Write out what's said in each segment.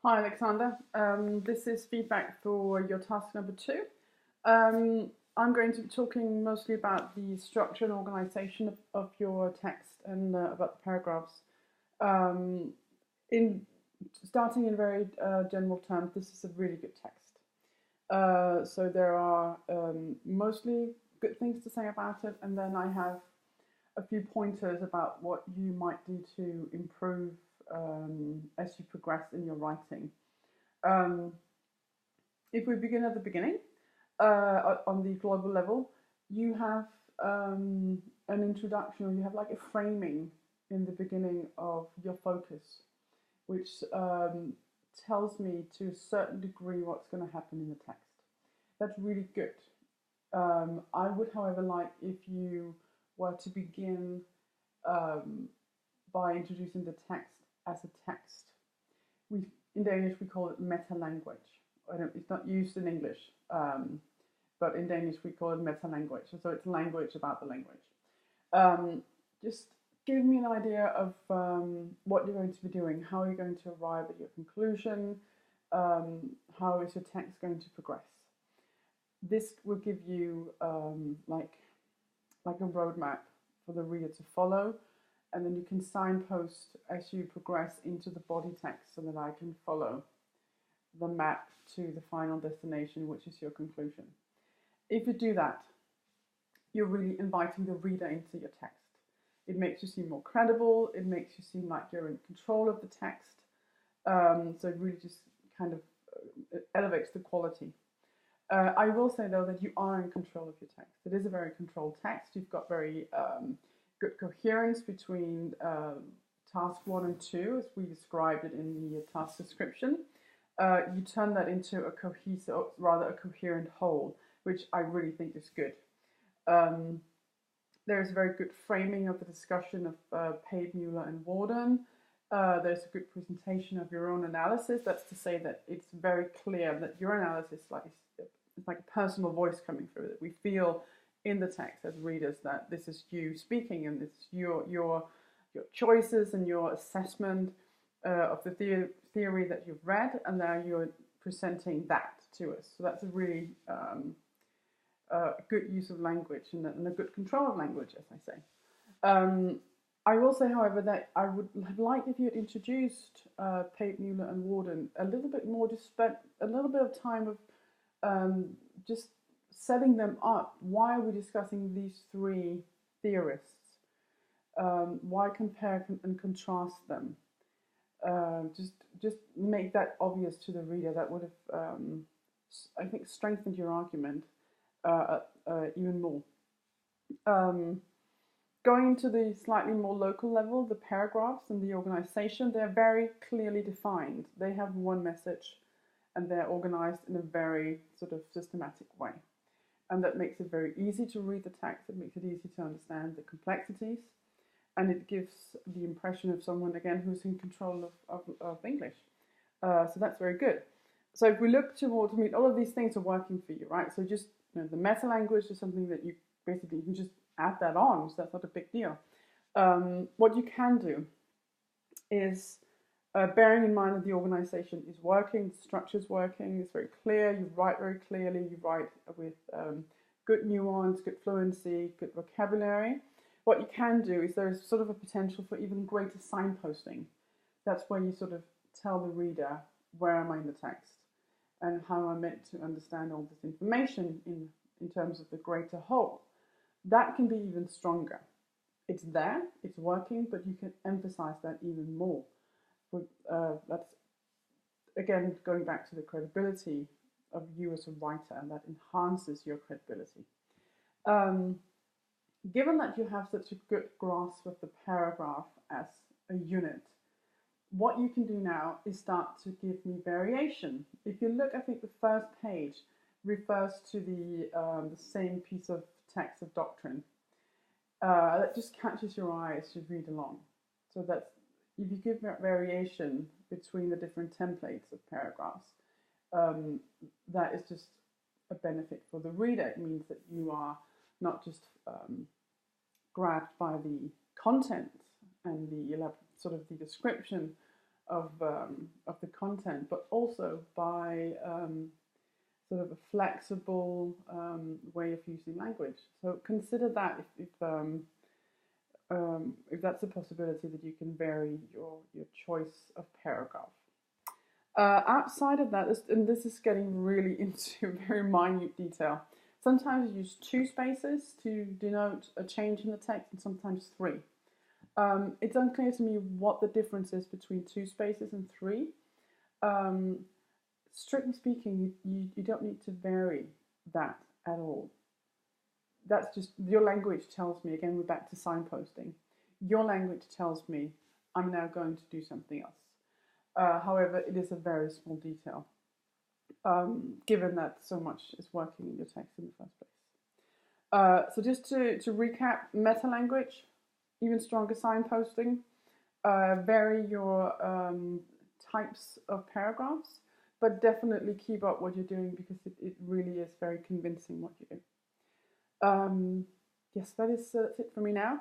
Hi, Alexander. This is feedback for your task number two. I'm going to be talking mostly about the structure and organization of your text and about the paragraphs. Um, in starting in very general terms, this is a really good text. So there are mostly good things to say about it, and then I have a few pointers about what you might do to improve as you progress in your writing. Um, if we begin at the beginning, on the global level, you have an introduction, or you have like a framing in the beginning of your focus, which tells me to a certain degree what's going to happen in the text. That's really good. I would, however, like if you were to begin um, by introducing the text as a text. In Danish we call it meta language. It's not used in English, but in Danish we call it meta language. So it's language about the language. Just give me an idea of what you're going to be doing. How are you going to arrive at your conclusion? How is your text going to progress? This will give you like a roadmap for the reader to follow, and then you can signpost as you progress into the body text so that I can follow the map to the final destination, which is your conclusion. If you do that, you're really inviting the reader into your text. It makes you seem more credible, it makes you seem like you're in control of the text, so it really just kind of elevates the quality. I will say though that you are in control of your text. It is a very controlled text. You've got very good coherence between task 1 and 2, as we described it in the task description. You turn that into a cohesive, rather a coherent whole, which I really think is good. There's a very good framing of the discussion of Pate, Mueller and Warden. There's a good presentation of your own analysis. That's to say that it's very clear that your analysis it's like a personal voice coming through, that we feel in the text as readers that this is you speaking, and it's your choices and your assessment of the theory that you've read, and now you're presenting that to us. So that's a really good use of language and a good control of language, as I say. I will say, however, that I would have liked if you had introduced Pate, Mueller and Warden a little bit more, just spent a little bit of time of just setting them up. Why are we discussing these three theorists? Why compare and contrast them? Just make that obvious to the reader. That would have, I think, strengthened your argument even more. Going into the slightly more local level, the paragraphs and the organization, they're very clearly defined. They have one message, and they're organized in a very sort of systematic way. And that makes it very easy to read the text. It makes it easy to understand the complexities, and it gives the impression of someone, again, who's in control of English. So that's very good. So if we look towards, all of these things are working for you, right? So just the meta language is something that you can just add that on, so that's not a big deal. What you can do is, bearing in mind that the organization is working, the structure is working, it's very clear, you write very clearly, you write with good nuance, good fluency, good vocabulary. What you can do is there's sort of a potential for even greater signposting. That's where you sort of tell the reader, where am I in the text, and how am I meant to understand all this information in terms of the greater whole. That can be even stronger. It's there, it's working, but you can emphasize that even more. That's, again, going back to the credibility of you as a writer, and that enhances your credibility. Given that you have such a good grasp of the paragraph as a unit, what you can do now is start to give me variation. If you look, I think the first page refers to the same piece of text of doctrine. That just catches your eye as you read along. So that's, if you give variation between the different templates of paragraphs, that is just a benefit for the reader. It means that you are not just grabbed by the content and the sort of the description of the content, but also by sort of a flexible way of using language. So consider that if that's a possibility, that you can vary your choice of paragraph. Outside of that, and this is getting really into very minute detail, sometimes you use 2 spaces to denote a change in the text, and sometimes 3. It's unclear to me what the difference is between 2 spaces and 3. Strictly speaking, you don't need to vary that at all. That's just, your language tells me, again, we're back to signposting. Your language tells me I'm now going to do something else. However, it is a very small detail, given that so much is working in your text in the first place. So just to recap, meta language, even stronger signposting, vary your types of paragraphs, but definitely keep up what you're doing, because it really is very convincing what you do. Yes, that's it for me now.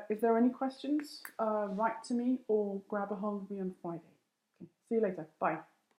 If there are any questions, write to me or grab a hold of me on Friday. Okay, see you later. Bye.